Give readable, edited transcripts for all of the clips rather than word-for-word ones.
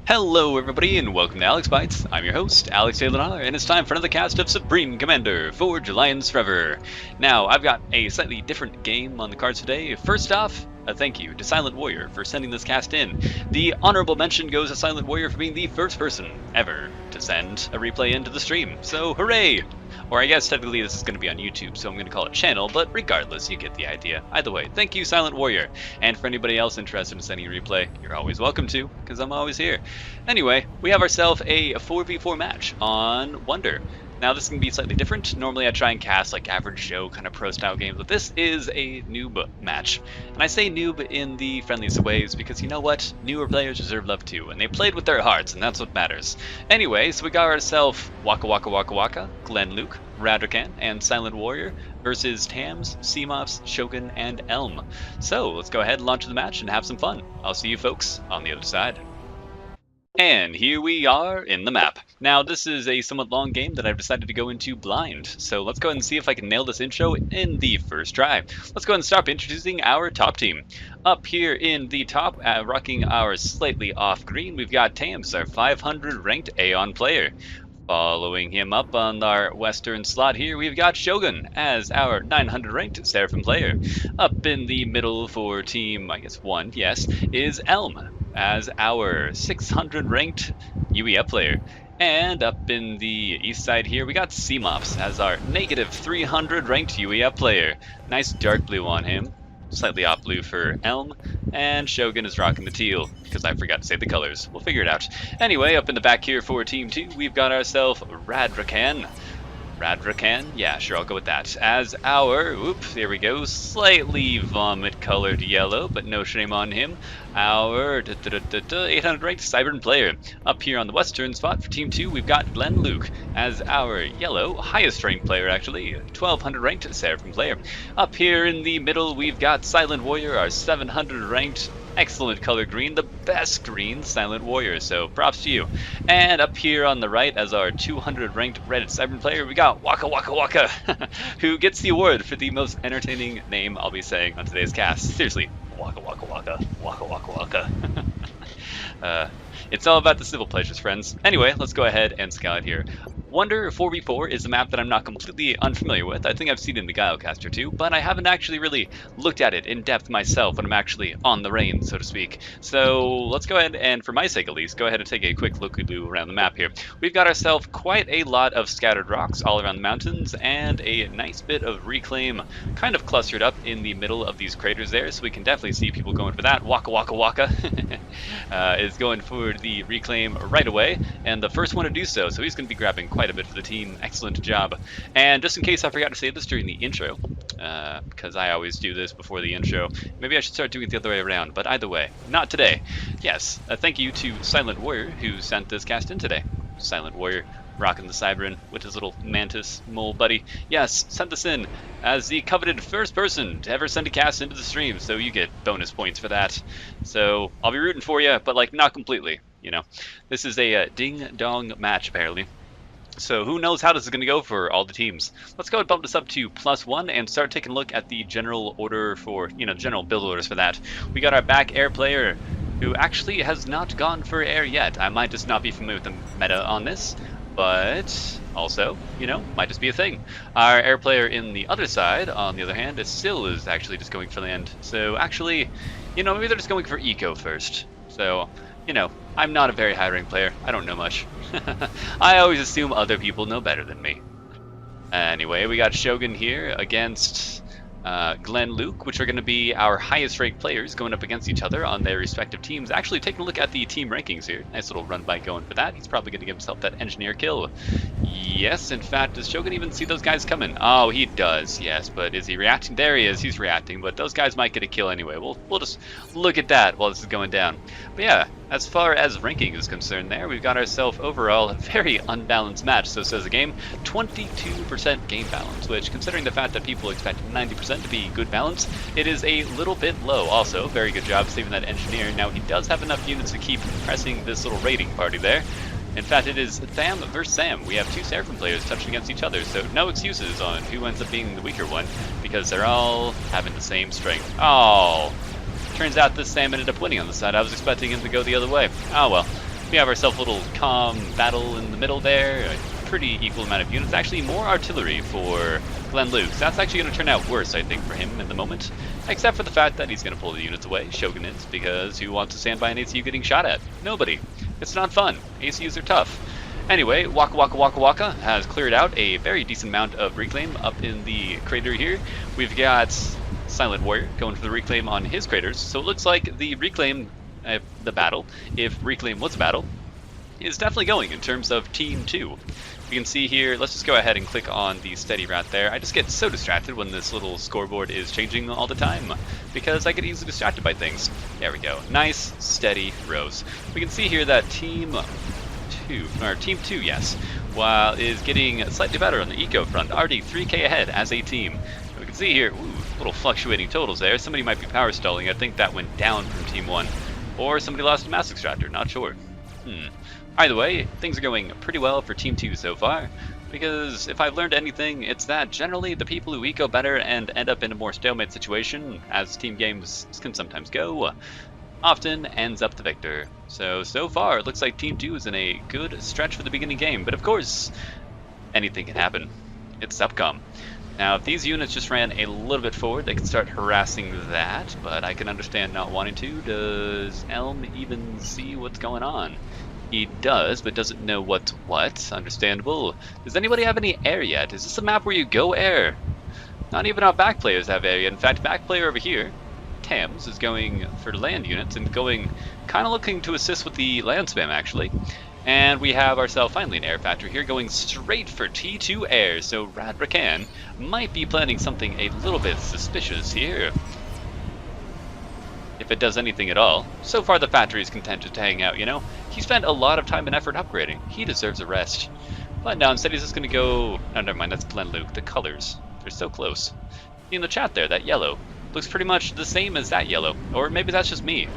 Hello everybody and welcome to Alex Bites. I'm your host, Alex SilentWar, and it's time for another cast of Supreme Commander Forge Alliance Forever. Now, I've got a slightly different game on the cards today. First off, a thank you to Silent Warrior for sending this cast in. The honorable mention goes to Silent Warrior for being the first person ever to send a replay into the stream, so hooray! Or I guess technically this is going to be on YouTube, so I'm going to call it channel, but regardless, you get the idea. Either way, thank you, Silent Warrior. And for anybody else interested in sending a replay, you're always welcome to, because I'm always here. Anyway, we have ourselves a 4v4 match on Wonder. Now this can be slightly different. Normally I try and cast like average Joe kind of pro style games, but this is a noob match. And I say noob in the friendliest of ways because you know what? Newer players deserve love too, and they played with their hearts, and that's what matters. Anyway, so we got ourselves WAKAWAKAWAKA, glen-luke, Radrakkan, and Silent Warrior versus Tams, Seemops, Shogun, and Elm. So let's go ahead and launch the match and have some fun. I'll see you folks on the other side. And here we are in the map. Now this is a somewhat long game that I've decided to go into blind, so let's go ahead and see if I can nail this intro in the first try. Let's go ahead and start introducing our top team. Up here in the top, rocking our slightly off green, we've got Tams, our 500 ranked Aeon player. Following him up on our western slot here, we've got Shogun as our 900 ranked Seraphim player. Up in the middle for team, I guess 1, yes, is Elm as our 600 ranked UEF player. And up in the east side here, we got Seemops as our negative 300 ranked UEF player. Nice dark blue on him. Slightly off blue for Elm, and Shogun is rocking the teal, because I forgot to say the colors. We'll figure it out. Anyway, up in the back here for Team 2, we've got ourselves Radrakkan. Radrakkan? Yeah, sure, I'll go with that. As our, there we go, slightly vomit-colored yellow, but no shame on him. Our 800 ranked Cybern player. Up here on the western spot for Team 2, we've got glen-luke as our yellow, highest ranked player actually, 1200 ranked Seraphim player. Up here in the middle, we've got Silent Warrior, our 700 ranked excellent color green, the best green Silent Warrior, so props to you. And up here on the right as our 200 ranked red Cybern player, we got WAKAWAKAWAKA, who gets the award for the most entertaining name I'll be saying on today's cast. Seriously, WAKAWAKAWAKA, WAKAWAKAWAKA. It's all about the civil pleasures, friends. Anyway, let's go ahead and scout here. Wonder 4v4 is a map that I'm not completely unfamiliar with. I think I've seen it in the Guilecaster too, but I haven't actually really looked at it in depth myself when I'm actually on the reins, so to speak. So let's go ahead and, for my sake at least, go ahead and take a quick look-a-loo around the map here. We've got ourselves quite a lot of scattered rocks all around the mountains, and a nice bit of reclaim kind of clustered up in the middle of these craters there, so we can definitely see people going for that. WAKAWAKAWAKA is going for the reclaim right away, and the first one to do so, so he's going to be grabbing quite a bit for the team. Excellent job. And just in case I forgot to say this during the intro, because I always do this before the intro, maybe I should start doing it the other way around, but either way, not today. Yes, thank you to Silent Warrior who sent this cast in today. Silent Warrior rocking the Cybern with his little mantis mole buddy. Yes, sent this in as the coveted first person to ever send a cast into the stream, so you get bonus points for that. So I'll be rooting for you, but like not completely, you know. This is a ding-dong match apparently. So who knows how this is going to go for all the teams. Let's go and bump this up to +1 and start taking a look at the general order for, general build orders for that. We got our back air player who actually has not gone for air yet. I might just not be familiar with the meta on this, but also, might just be a thing. Our air player in the other side, on the other hand, is actually just going for land. So actually, maybe they're just going for eco first. So, I'm not a very high rank player. I don't know much. I always assume other people know better than me. Anyway, we got Shogun here against glen-luke, which are going to be our highest ranked players going up against each other on their respective teams. Actually, taking a look at the team rankings here. Nice little run by going for that. He's probably going to give himself that engineer kill. Yes, in fact, does Shogun even see those guys coming? Oh, he does, yes, but is he reacting? There he is, he's reacting, but those guys might get a kill anyway. We'll just look at that while this is going down. But yeah, as far as ranking is concerned there, we've got ourselves overall a very unbalanced match. So says the game, 22% game balance, which considering the fact that people expect 90% to be good balance, it is a little bit low. Also, very good job saving that engineer. Now he does have enough units to keep pressing this little raiding party there. In fact, it is Tham versus Sam. We have two Seraphim players touching against each other, so no excuses on who ends up being the weaker one, because they're all having the same strength. Oh, turns out this Sam ended up winning on the side. I was expecting him to go the other way. Oh well. We have ourselves a little calm battle in the middle there. A pretty equal amount of units. Actually, more artillery for glen-luke. So that's actually going to turn out worse, I think, for him in the moment. Except for the fact that he's going to pull the units away. Shogun is, because who wants to stand by an ACU getting shot at? Nobody. It's not fun. ACUs are tough. Anyway, WAKAWAKAWAKA has cleared out a very decent amount of reclaim up in the crater here. We've got SilentWar going for the reclaim on his craters. So it looks like the reclaim, the battle, if reclaim was a battle, is definitely going in terms of Team 2. We can see here, let's just go ahead and click on the steady route there. I just get so distracted when this little scoreboard is changing all the time because I get easily distracted by things. There we go. Nice, steady rows. We can see here that Team 2, yes, while is getting slightly better on the eco front, already 3k ahead as a team. And we can see here, little fluctuating totals there. Somebody might be power stalling. I think that went down from Team 1. Or somebody lost a mass extractor, not sure. Either way, things are going pretty well for Team 2 so far, because if I've learned anything, it's that generally the people who eco better and end up in a more stalemate situation, as team games can sometimes go, often ends up the victor. So far, it looks like Team 2 is in a good stretch for the beginning game, but of course, anything can happen. It's SupCom. Now, if these units just ran a little bit forward, they could start harassing that, but I can understand not wanting to. Does Elm even see what's going on? He does, but doesn't know what's what. Understandable. Does anybody have any air yet? Is this a map where you go air? Not even our back players have air yet. In fact, back player over here, Tams, is going for land units and going, kind of looking to assist with the land spam, actually. And we have ourselves finally an air factory here going straight for T2 air. So Radrakkan might be planning something a little bit suspicious here, if it does anything at all. So far the factory is content to hang out, you know? He spent a lot of time and effort upgrading. He deserves a rest. But now instead he's just going to go... Oh, never mind, that's glen-luke. The colors, they're so close. In the chat there, that yellow looks pretty much the same as that yellow. Or maybe that's just me.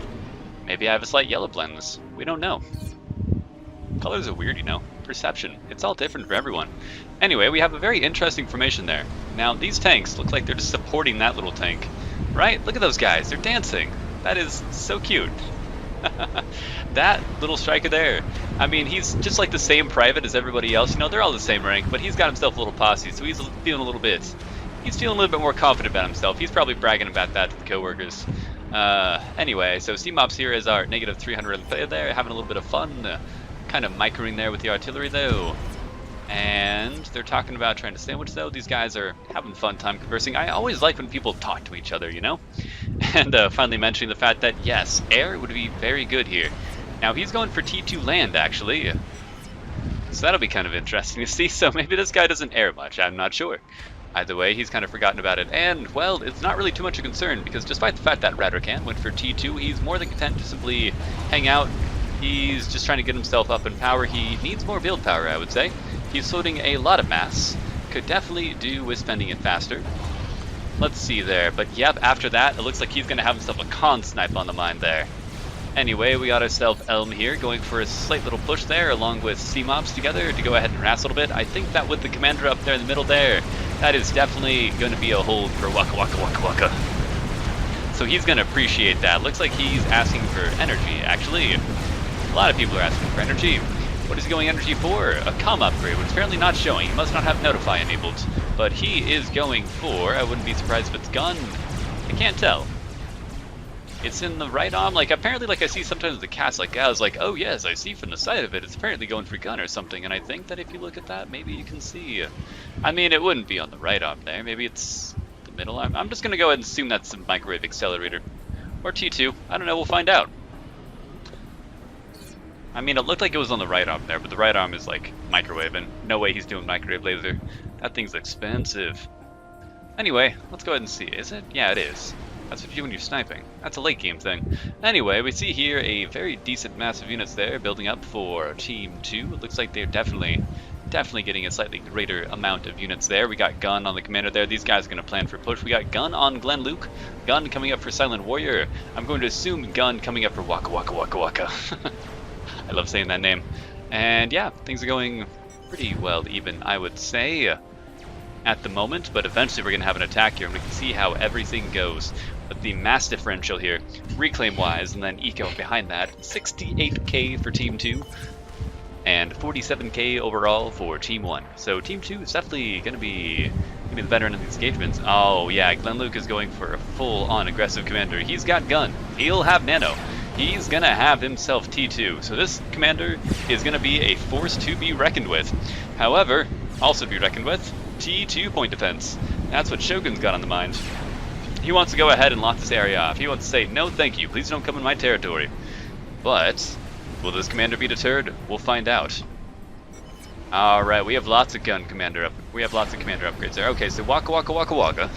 Maybe I have a slight yellow blindness. We don't know. Colors are weird, you know? Perception. It's all different for everyone. Anyway, we have a very interesting formation there. Now, these tanks look like they're just supporting that little tank. Right? Look at those guys. They're dancing. That is so cute. That little striker there. I mean, he's just like the same private as everybody else. You know, they're all the same rank, but he's got himself a little posse, so he's feeling a little bit more confident about himself. He's probably bragging about that to the coworkers. Anyway, so Seemops here is our negative 300 player there, having a little bit of fun. Kind of microing there with the artillery, though. And they're talking about trying to sandwich, though. These guys are having fun time conversing. I always like when people talk to each other, you know? And finally mentioning the fact that, yes, air would be very good here. Now, he's going for T2 land, actually. So that'll be kind of interesting to see. So maybe this guy doesn't air much. I'm not sure. Either way, he's kind of forgotten about it. And, well, it's not really too much of a concern, because despite the fact that Radrakkan went for T2, he's more than content to simply hang out. He's just trying to get himself up in power. He needs more build power, I would say. He's floating a lot of mass. Could definitely do with spending it faster. Let's see there. But yep, after that, it looks like he's going to have himself a con snipe on the mind there. Anyway, we got ourselves Elm here going for a slight little push there along with Seemops together to go ahead and harass a little bit. I think that with the commander up there in the middle there, that is definitely going to be a hold for WAKAWAKAWAKA. So he's going to appreciate that. Looks like he's asking for energy, actually. A lot of people are asking for energy. What is he going energy for? A comm upgrade, which is apparently not showing. He must not have notify enabled. But he is going for, I wouldn't be surprised if it's gun. I can't tell. It's in the right arm. Like, apparently, like I see sometimes the cast, like, I was like, oh yes, I see from the side of it, it's apparently going for gun or something. And I think that if you look at that, maybe you can see. I mean, it wouldn't be on the right arm there. Maybe it's the middle arm. I'm just going to go ahead and assume that's a microwave accelerator. Or T2. I don't know, we'll find out. I mean, it looked like it was on the right arm there, but the right arm is like microwave, and no way he's doing microwave laser. That thing's expensive. Anyway, let's go ahead and see. Is it? Yeah, it is. That's what you do when you're sniping. That's a late game thing. Anyway, we see here a very decent mass of units there building up for Team 2. It looks like they're definitely getting a slightly greater amount of units there. We got Gun on the commander there. These guys are going to plan for push. We got Gun on glen-luke. Gun coming up for Silent Warrior. I'm going to assume Gun coming up for WAKAWAKAWAKA. I love saying that name. And yeah, things are going pretty well even, I would say, at the moment. But eventually we're going to have an attack here, and we can see how everything goes. But the mass differential here, reclaim-wise, and then eco behind that, 68k for Team 2, and 47k overall for Team 1. So Team 2 is definitely going to be the veteran in these engagements. Oh yeah, Glen-Luke is going for a full-on aggressive commander. He's got gun. He'll have nano. He's going to have himself T2. So this commander is going to be a force to be reckoned with. However, also be reckoned with, T2 point defense. That's what Shogun's got on the mind. He wants to go ahead and lock this area off. He wants to say, no thank you, please don't come in my territory. But, will this commander be deterred? We'll find out. Alright, we have lots of commander upgrades there. Okay, so WAKAWAKAWAKA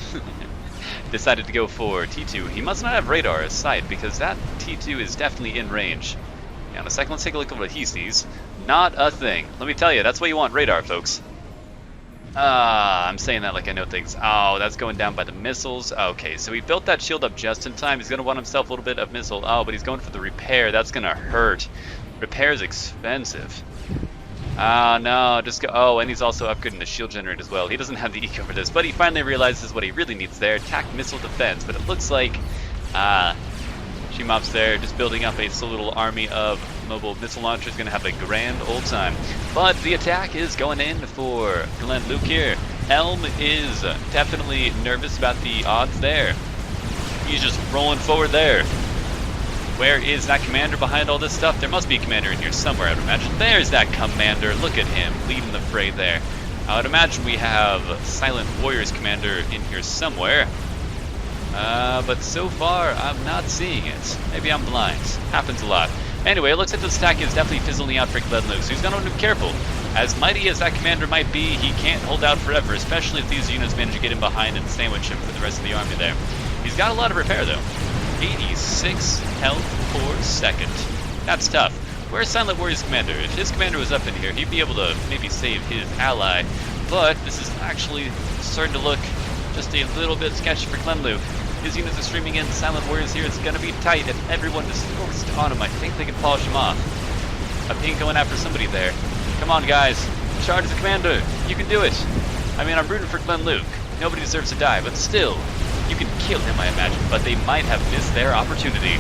decided to go for T2. He must not have radar as sight, because that T2 is definitely in range. Now, in a second, let's take a look at what he sees. Not a thing. Let me tell you, that's why you want radar, folks. I'm saying that like I know things. Oh, that's going down by the missiles. Okay, so he built that shield up just in time. He's going to want himself a little bit of missile. Oh, but he's going for the repair. That's going to hurt. Repair is expensive. No, just go. Oh, and he's also upgrading the shield generator as well. He doesn't have the eco for this, but he finally realizes what he really needs there. Attack missile defense. But it looks like Seemops there just building up a little army of mobile missile launchers, going to have a grand old time. But the attack is going in for Glen-Luke here. Helm is definitely nervous about the odds there. He's just rolling forward there. Where is that commander behind all this stuff? There must be a commander in here somewhere, I would imagine. There's that commander. Look at him leading the fray there. I would imagine we have Silent Warrior's commander in here somewhere. But so far, I'm not seeing it. Maybe I'm blind. Happens a lot. Anyway, it looks like this attack is definitely fizzling out for Glen-Luke, so he's going to be careful. As mighty as that commander might be, he can't hold out forever, especially if these units manage to get in behind and sandwich him for the rest of the army there. He's got a lot of repair, though. 86 health per second. That's tough. Where's Silent Warrior's commander? If his commander was up in here, he'd be able to maybe save his ally. But this is actually starting to look just a little bit sketchy for Glen-Luke. His units are streaming in. Silent Warriors here. It's going to be tight. If everyone is forced on him, I think they can polish him off. A pink going after somebody there. Come on, guys. Charge the commander. You can do it. I mean, I'm rooting for Glen-Luke. Nobody deserves to die, but still, you can kill him, I imagine. But they might have missed their opportunity.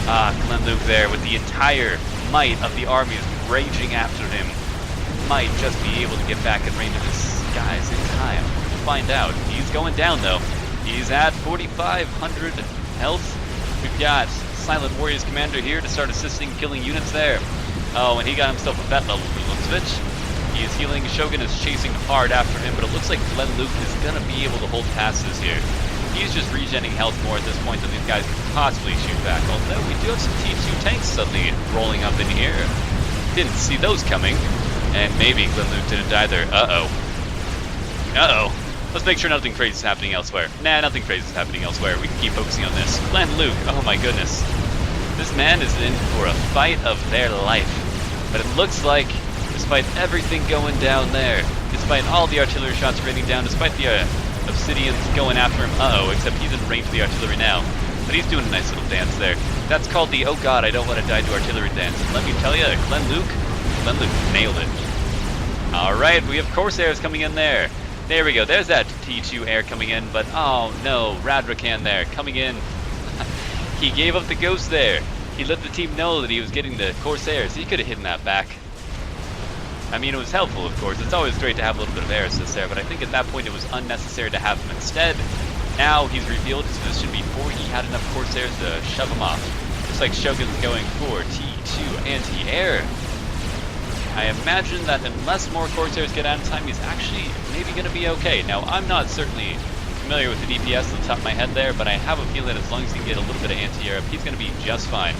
Glen-Luke there with the entire might of the armies raging after him. Might just be able to get back in range of his guys in time. We'll find out. He's going down, though. He's at 4,500 health. We've got Silent Warrior's commander here to start assisting killing units there. Oh, and he got himself a vet level, looks of it. He is healing. Shogun is chasing hard after him, but it looks like Glen-Luke is going to be able to hold passes here. He's just regenerating health more at this point than these guys can possibly shoot back. Although we do have some T2 tanks suddenly rolling up in here. Didn't see those coming. And maybe Glen-Luke didn't either. Uh-oh. Uh-oh. Let's make sure nothing crazy is happening elsewhere. Nah, nothing crazy is happening elsewhere. We can keep focusing on this. Glen-Luke, oh my goodness. This man is in for a fight of their life. But it looks like, despite everything going down there, despite all the artillery shots raining down, despite the obsidians going after him, uh-oh, except he's in range of the artillery now. But he's doing a nice little dance there. That's called the, oh god, I don't want to die to artillery dance. And let me tell you, Glen-Luke nailed it. Alright, we have Corsairs coming in there. There we go, there's that T2 air coming in, but oh no, Radrakkan there, coming in. He gave up the ghost there. He let the team know that he was getting the Corsairs. He could have hidden that back. I mean, it was helpful, of course. It's always great to have a little bit of air assist there, but I think at that point it was unnecessary to have him instead. Now he's revealed his position before he had enough Corsairs to shove him off. Just like Shogun's going for T2 anti-air. I imagine that unless more Corsairs get out in time, he's actually maybe going to be okay. Now, I'm not certainly familiar with the DPS on the top of my head there, but I have a feeling that as long as he can get a little bit of anti-air, he's going to be just fine.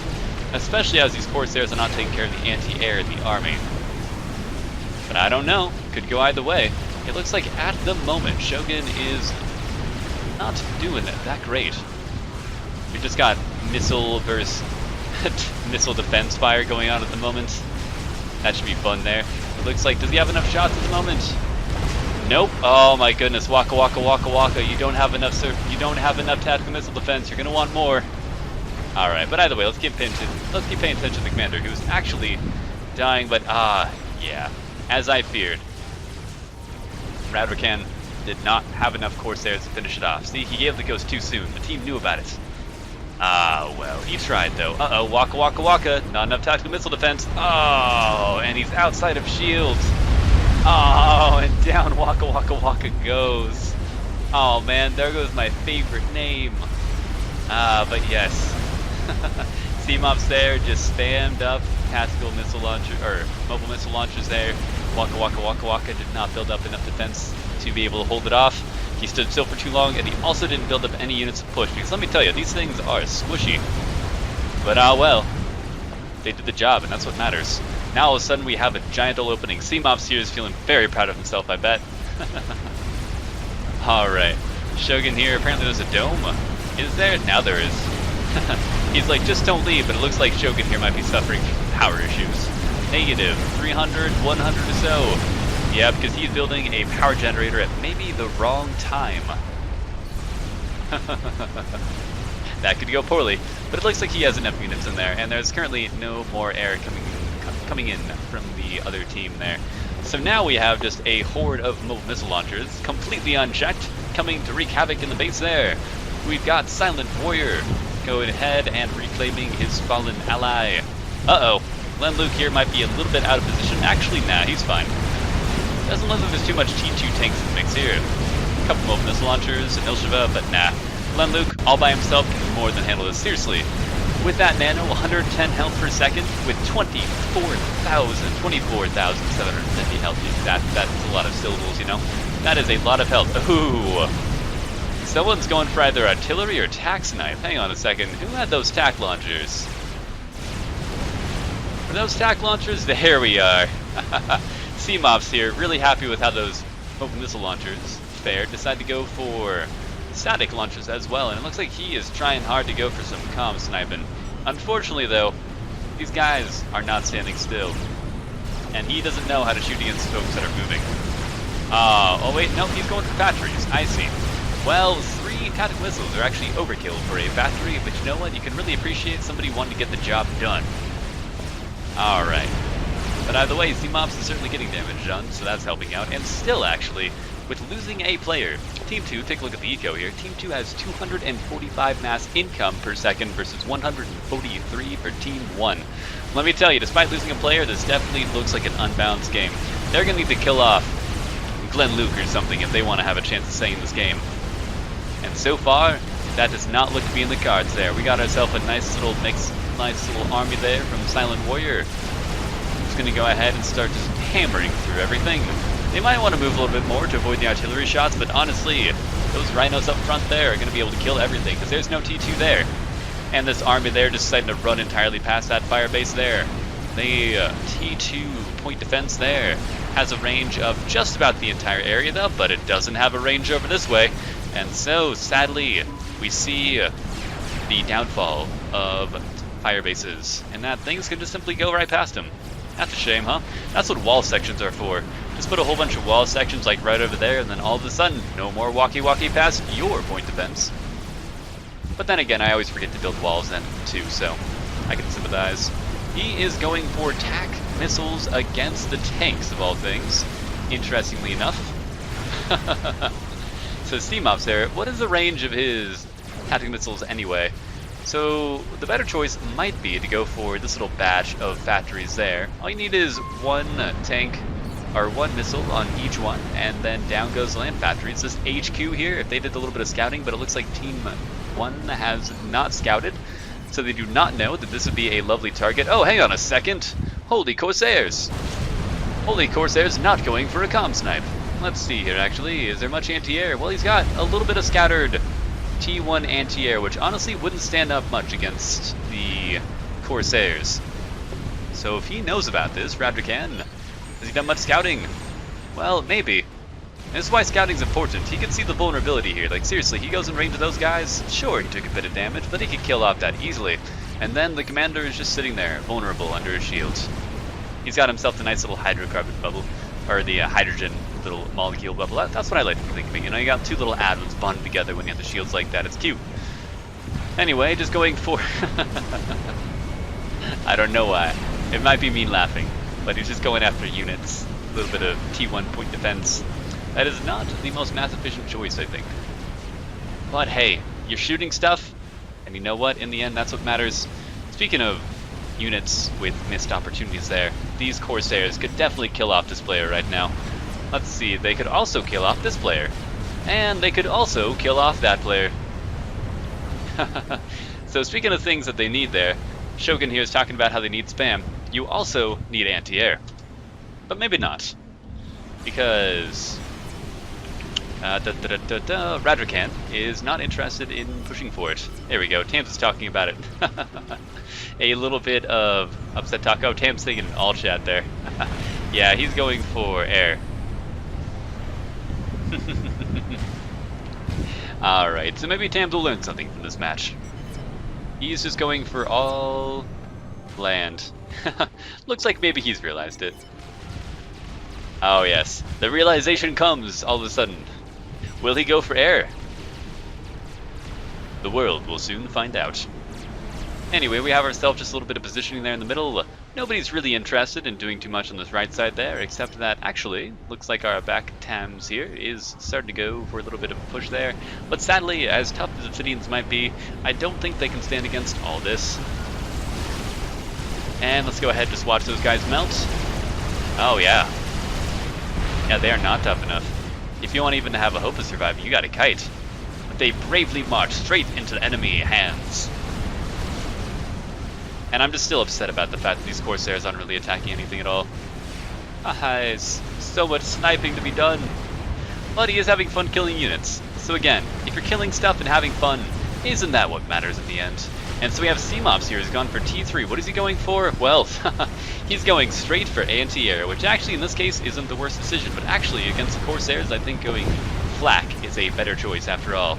Especially as these Corsairs are not taking care of the anti-air in the army. But I don't know. Could go either way. It looks like at the moment, Shogun is not doing it that great. We've just got missile versus missile defense fire going on at the moment. That should be fun there. It looks like, does he have enough shots at the moment? Nope. Oh my goodness, WAKAWAKAWAKA. You don't have enough, sir. You don't have enough tactical missile defense. You're gonna want more. All right, but either way, let's keep paying attention to the commander, who's actually dying. But yeah, as I feared, Radrakkan did not have enough Corsairs to finish it off. See, he gave the ghost too soon. The team knew about it. Ah, well, he tried though. Uh-oh, Waka Waka Waka. Not enough tactical missile defense. Oh, and he's outside of shields. Oh, and down Waka Waka Waka goes. Oh man, there goes my favorite name. But yes. Seemops there just spammed up tactical missile launcher, or mobile missile launchers there. Waka Waka Waka Waka did not build up enough defense to be able to hold it off. He stood still for too long, and he also didn't build up any units to push, because let me tell you, these things are squishy. But well, they did the job, and that's what matters. Now all of a sudden we have a giant old opening. Seemops here is feeling very proud of himself, I bet. Alright, Shogun here, apparently there's a dome. Is there? Now there is. He's like, just don't leave, but it looks like Shogun here might be suffering from power issues. Negative 300, 100 or so. Yeah, because he's building a power generator at maybe the wrong time. That could go poorly, but it looks like he has enough units in there, and there's currently no more air coming in from the other team there. So now we have just a horde of mobile missile launchers, completely unchecked, coming to wreak havoc in the base there. We've got Silent Warrior going ahead and reclaiming his fallen ally. Uh-oh, glen-luke here might be a little bit out of position. Actually, nah, he's fine. Doesn't look like there's too much T2 tanks in the mix here. A couple mobile missile launchers, and Ilsheva, but nah. glen-luke, all by himself, can more than handle this. Seriously. With that nano, 110 health per second, with 24,750 health. That's a lot of syllables, you know? That is a lot of health. Ooh. Someone's going for either artillery or tac snipe. Hang on a second. Who had those tac launchers? Were those tac launchers? There we are. Seemops here, really happy with how those mobile missile launchers fared. Decided to go for static launchers as well, and it looks like he is trying hard to go for some comm sniping. Unfortunately though, these guys are not standing still, and he doesn't know how to shoot against folks that are moving. Oh wait, no, he's going for batteries. I see. Well, 3 tactical missiles are actually overkill for a battery, but you know what? You can really appreciate somebody wanting to get the job done. Alright. But either way, Seemops is certainly getting damage done, so that's helping out. And still, actually, with losing a player, Team 2, take a look at the eco here. Team 2 has 245 mass income per second versus 143 for Team 1. Let me tell you, despite losing a player, this definitely looks like an unbalanced game. They're going to need to kill off glen-luke or something if they want to have a chance of staying in this game. And so far, that does not look to be in the cards there. We got ourselves a nice little army there from Silent Warrior. Going to go ahead and start just hammering through everything. They might want to move a little bit more to avoid the artillery shots, but honestly, those rhinos up front there are going to be able to kill everything, because there's no T2 there. And this army there just decided to run entirely past that fire base there. The T2 point defense there has a range of just about the entire area though, but it doesn't have a range over this way. And so, sadly, we see the downfall of fire bases, and that things can just simply go right past them. That's a shame, huh? That's what wall sections are for. Just put a whole bunch of wall sections like right over there, and then all of a sudden, no more walkie-walkie past your point defense. But then again, I always forget to build walls then too, so I can sympathize. He is going for tac missiles against the tanks, of all things. Interestingly enough. So Seemops there, what is the range of his tactical missiles anyway? So the better choice might be to go for this little batch of factories there. All you need is one tank or one missile on each one, and then down goes the land factories. This HQ here, if they did a little bit of scouting, but it looks like Team 1 has not scouted, so they do not know that this would be a lovely target. Oh, hang on a second. Holy Corsairs. Holy Corsairs not going for a comm snipe. Let's see here, actually. Is there much anti-air? Well, he's got a little bit of scattered T1 anti-air, which honestly wouldn't stand up much against the Corsairs. So if he knows about this, Radrakkan, has he done much scouting? Well, maybe. And this is why scouting's important. He can see the vulnerability here. Like, seriously, he goes in range of those guys. Sure, he took a bit of damage, but he could kill off that easily. And then the commander is just sitting there, vulnerable under his shields. He's got himself a nice little hydrocarbon bubble, or the hydrogen little molecule bubble. That's what I like to think of it. You know, you got two little atoms bonded together when you have the shields like that. It's cute. Anyway, just going for... I don't know why. It might be me laughing, but he's just going after units. A little bit of T1 point defense. That is not the most math efficient choice, I think. But hey, you're shooting stuff, and And you know what? In the end, that's what matters. Speaking of units with missed opportunities there, these Corsairs could definitely kill off this player right now. Let's see, they could also kill off this player. And they could also kill off that player. So speaking of things that they need there, Shogun here is talking about how they need spam. You also need anti-air. But maybe not. Because Radrakkan is not interested in pushing for it. There we go, Tams is talking about it. A little bit of upset talk. Oh, Tams thinking all chat there. Yeah, he's going for air. Alright, so maybe Tams will learn something from this match. He's just going for all land. Looks like maybe he's realized it. Oh yes, the realization comes all of a sudden. Will he go for air? The world will soon find out. Anyway, we have ourselves just a little bit of positioning there in the middle. Nobody's really interested in doing too much on this right side there, except that actually, looks like our back Tams here is starting to go for a little bit of a push there. But sadly, as tough as Obsidians might be, I don't think they can stand against all this. And let's go ahead and just watch those guys melt. Oh yeah. Yeah, they are not tough enough. If you want even to have a hope of surviving, you gotta kite. But they bravely march straight into enemy hands. And I'm just still upset about the fact that these Corsairs aren't really attacking anything at all. It's so much sniping to be done. But he is having fun killing units. So again, if you're killing stuff and having fun, isn't that what matters in the end? And so we have Seemops here, who's gone for T3. What is he going for? Well, he's going straight for anti-air, which actually in this case isn't the worst decision, but actually against the Corsairs, I think going flak is a better choice after all.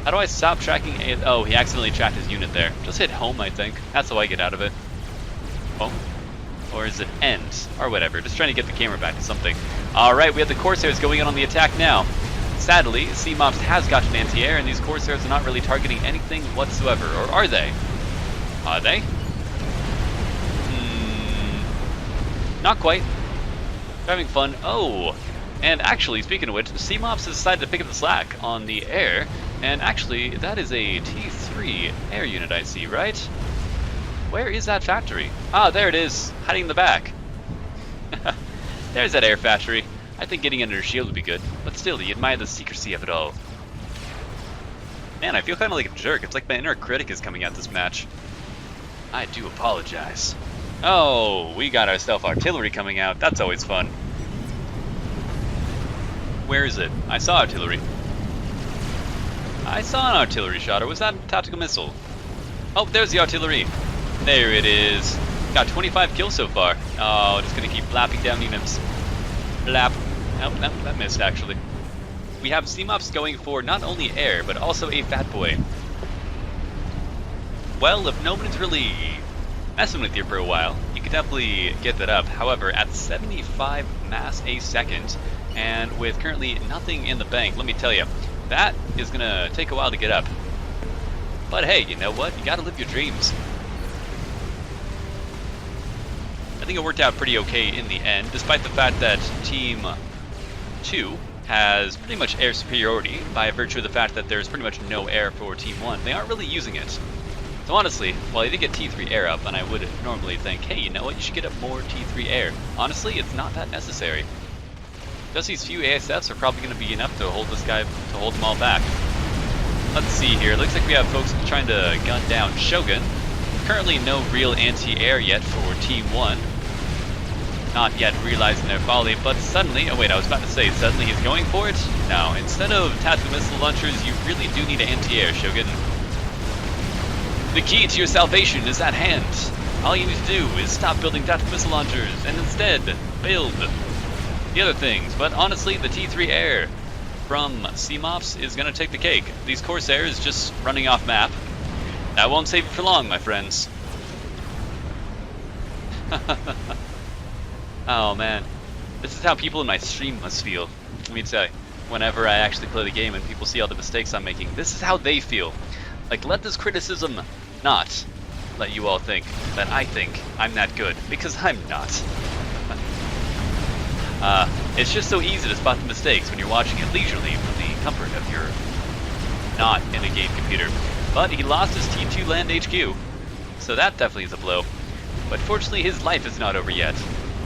How do I stop tracking oh, he accidentally tracked his unit there. Just hit home, I think. That's how I get out of it. Home? Or is it end? Or whatever. Just trying to get the camera back to something. Alright, we have the Corsairs going in on the attack now. Sadly, Seemops has got an anti-air, and these Corsairs are not really targeting anything whatsoever. Or are they? Are they? Not quite. They're having fun. Oh! And actually, speaking of which, Seemops has decided to pick up the slack on the air. And actually, that is a T3 air unit I see, right? Where is that factory? Ah, there it is, hiding in the back. There's that air factory. I think getting under a shield would be good, but still, you admire the secrecy of it all. Man, I feel kind of like a jerk. It's like my inner critic is coming out this match. I do apologize. Oh, we got ourselves artillery coming out. That's always fun. Where is it? I saw artillery. I saw an artillery shot, or was that a tactical missile? Oh, there's the artillery. There it is. Got 25 kills so far. Oh, just gonna keep flapping down units. Flap. Nope, nope, that missed actually. We have Seemops going for not only air, but also a fat boy. Well, if nobody's really messing with you for a while, you could definitely get that up. However, at 75 mass a second, and with currently nothing in the bank, let me tell you, that is gonna take a while to get up. But hey, you know what? You gotta live your dreams. I think it worked out pretty okay in the end, despite the fact that Team 2 has pretty much air superiority by virtue of the fact that there's pretty much no air for Team 1. They aren't really using it. So honestly, while I did get T3 air up, and I would normally think, hey, you know what, you should get up more T3 air. Honestly, it's not that necessary. Just these few ASFs are probably going to be enough to hold this guy, to hold them all back. Let's see here. Looks like we have folks trying to gun down Shogun. Currently no real anti-air yet for Team 1. Not yet realizing their folly, but suddenly, oh wait, I was about to say, suddenly he's going for it? No, instead of tactical missile launchers, you really do need anti-air, Shogun. The key to your salvation is at hand. All you need to do is stop building tactical missile launchers, and instead, build the other things. But honestly, the T3 air from Seemops is going to take the cake. These Corsairs just running off map. That won't save you for long, my friends. Oh man, this is how people in my stream must feel. Let me tell you, whenever I actually play the game and people see all the mistakes I'm making, this is how they feel. Like, let this criticism not let you all think that I think I'm that good, because I'm not. It's just so easy to spot the mistakes when you're watching it leisurely from the comfort of your not in a game computer. but he lost his T2 land HQ. So that definitely is a blow. But fortunately, his life is not over yet.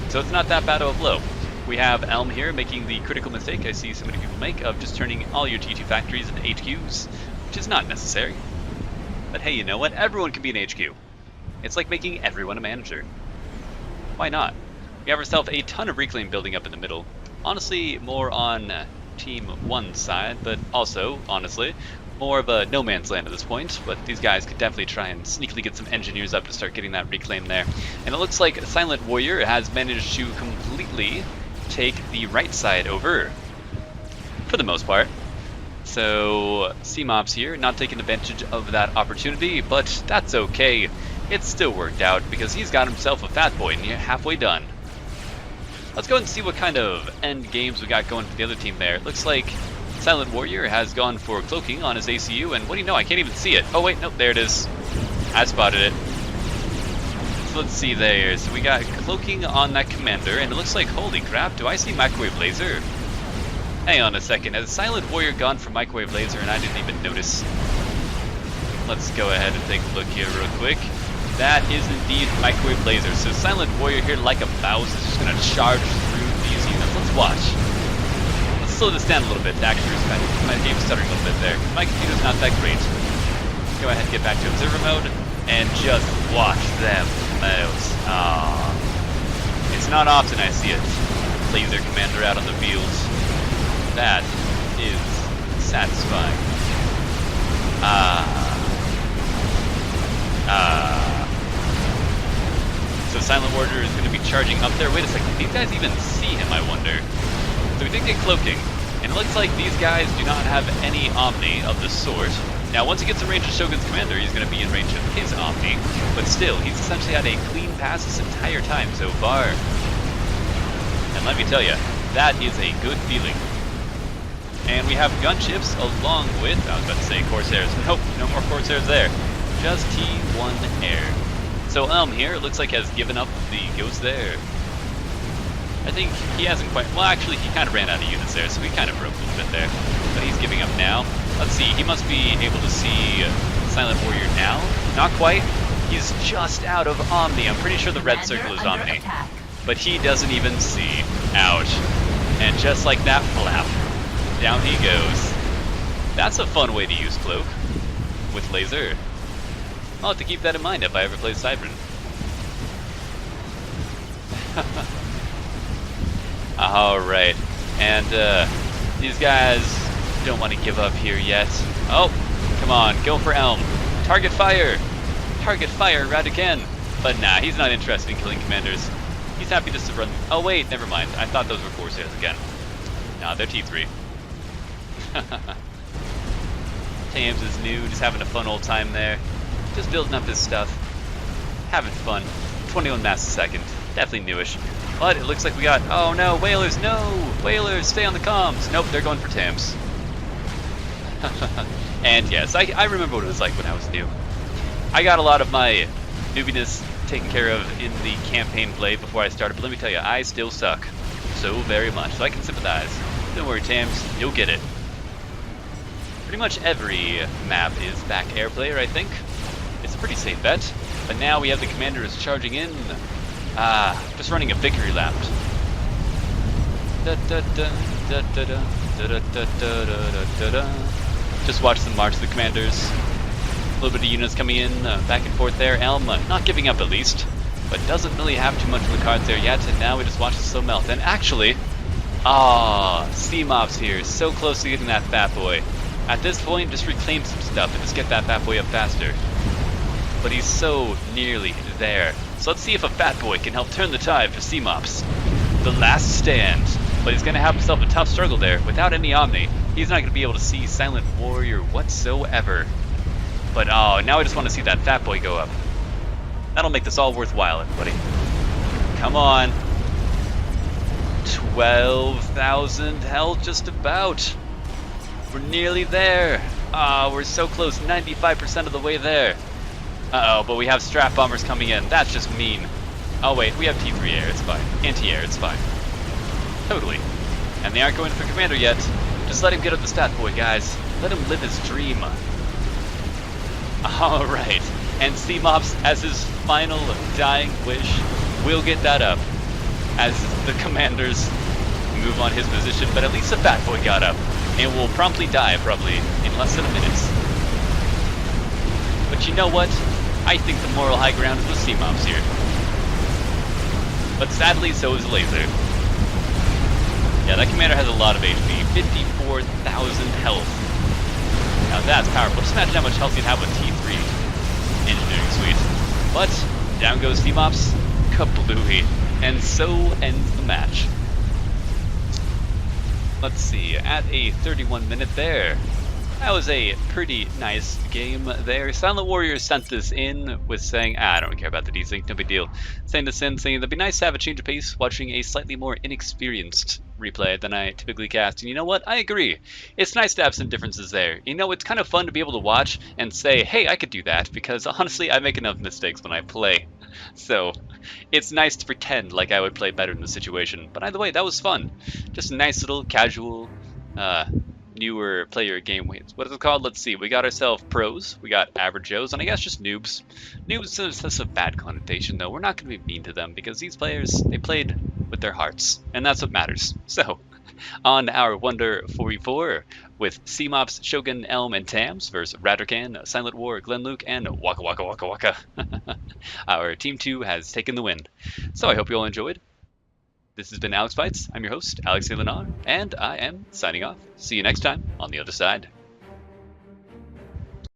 So it's not that bad of a blow. We have Elm here making the critical mistake I see so many people make of just turning all your T2 factories into HQs, which is not necessary. But hey, you know what? Everyone can be an HQ. It's like making everyone a manager. Why not? We have ourselves a ton of reclaim building up in the middle. Honestly, more on Team 1's side, but also, honestly, more of a no man's land at this point. But these guys could definitely try and sneakily get some engineers up to start getting that reclaim there. And it looks like Silent Warrior has managed to completely take the right side over, for the most part. So Seemops here, not taking advantage of that opportunity, but that's okay. It still worked out because he's got himself a fat boy and you're halfway done. Let's go and see what kind of end games we got going for the other team there. It looks like Silent Warrior has gone for cloaking on his ACU, and what do you know, I can't even see it. Oh wait, nope, there it is. I spotted it. So let's see there. So we got cloaking on that commander, and it looks like, holy crap, do I see microwave laser? Hang on a second, has Silent Warrior gone for microwave laser and I didn't even notice? Let's go ahead and take a look here real quick. That is indeed microwave laser. So Silent Warrior here, like a mouse, is just going to charge through these units. Let's watch. Let's slow this down a little bit. Actually, my game's stuttering a little bit there. My computer's not that great. Let's go ahead and get back to observer mode and just watch them mouse. It's not often I see a laser commander out on the field. That is satisfying. So Silent Warrior is going to be charging up there. Wait a second, these guys even see him, I wonder. So we did get cloaking, and it looks like these guys do not have any Omni of the sort. Now, once he gets in range of Shogun's commander, he's going to be in range of his Omni, but still, he's essentially had a clean pass this entire time so far. And let me tell you, that is a good feeling. And we have gunships along with, I was about to say Corsairs. Nope, no more Corsairs there. Just T1 Air. So Elm here, it looks like has given up the ghost there. I think he hasn't quite, well actually he kind of ran out of units there, so he kind of broke a little bit there. But he's giving up now. Let's see, he must be able to see Silent Warrior now. Not quite. He's just out of Omni. I'm pretty sure the red circle is Omni. But he doesn't even see. Ouch. And just like that flap, down he goes. That's a fun way to use Cloak with laser. I'll have to keep that in mind if I ever play Cybran. Alright, and these guys don't want to give up here yet. Oh, come on, go for Elm. Target fire! Target fire, Radrakkan! But nah, he's not interested in killing commanders. He's happy just to run. Oh wait, never mind. I thought those were Corsairs again. Nah, they're T3. Tams is new, just having a fun old time there. Just building up his stuff. Having fun. 21 mass a second. Definitely newish. But it looks like we got, oh no, whalers, no! Whalers, stay on the comms! Nope, they're going for Tams. And yes, I remember what it was like when I was new. I got a lot of my newbiness taken care of in the campaign play before I started, but let me tell you, I still suck. So very much, so I can sympathize. Don't worry, Tams, you'll get it. Pretty much every map is back air player, I think. It's a pretty safe bet. But now we have the commanders charging in. Just running a victory lap. Just watch them march the commanders. A little bit of units coming in, back and forth there. Elm not giving up at least, but doesn't really have too much of the cards there yet. And now we just watch the slow melt. And actually, Seemops here, so close to getting that fat boy. At this point, just reclaim some stuff and just get that fat boy up faster. But he's so nearly there. So let's see if a fat boy can help turn the tide for Seemops. The last stand. But he's going to have himself a tough struggle there. Without any Omni, he's not going to be able to see Silent Warrior whatsoever. But oh, now I just want to see that fat boy go up. That'll make this all worthwhile, everybody. Come on. 12,000 health just about. We're nearly there. We're so close, 95% of the way there. Uh-oh, but we have strap bombers coming in. That's just mean. Oh wait, we have T3 air, it's fine. Anti-air, it's fine. Totally. And they aren't going for commander yet. Just let him get up the stat boy, guys. Let him live his dream. Alright, and Seemops, as his final dying wish, will get that up as the commanders move on his position, but at least the fat boy got up and will promptly die probably in less than a minute. But you know what? I think the moral high ground is with Seemops here. But sadly, so is the laser. Yeah, that commander has a lot of HP, 54,000 health. Now that's powerful. Just imagine how much health you'd have with T3 engineering suite. But down goes Seemops, kablooey, and so ends the match. Let's see, at a 31 minute there. That was a pretty nice game there. Silent Warrior sent this in with saying, I don't care about the desync, no big deal. Saying this in, saying it'd be nice to have a change of pace watching a slightly more inexperienced replay than I typically cast. And you know what? I agree. It's nice to have some differences there. You know, it's kind of fun to be able to watch and say, hey, I could do that, because honestly, I make enough mistakes when I play. So, it's nice to pretend like I would play better in the situation. But either way, that was fun. Just a nice little casual, newer player game. What is it called? Let's see. We got ourselves pros, we got average Joes, and I guess just noobs. Noobs is a bad connotation, though. We're not going to be mean to them because these players, they played with their hearts, and that's what matters. So, on our Wonder 44 with Seemops, Shogun, Elm, and Tams versus Radrakkan, SilentWar, glen-luke, and WAKAWAKAWAKA. Our Team 2 has taken the win. So I hope you all enjoyed. This has been Alex Bites. I'm your host, Alex Leonard, and I am signing off. See you next time on the other side.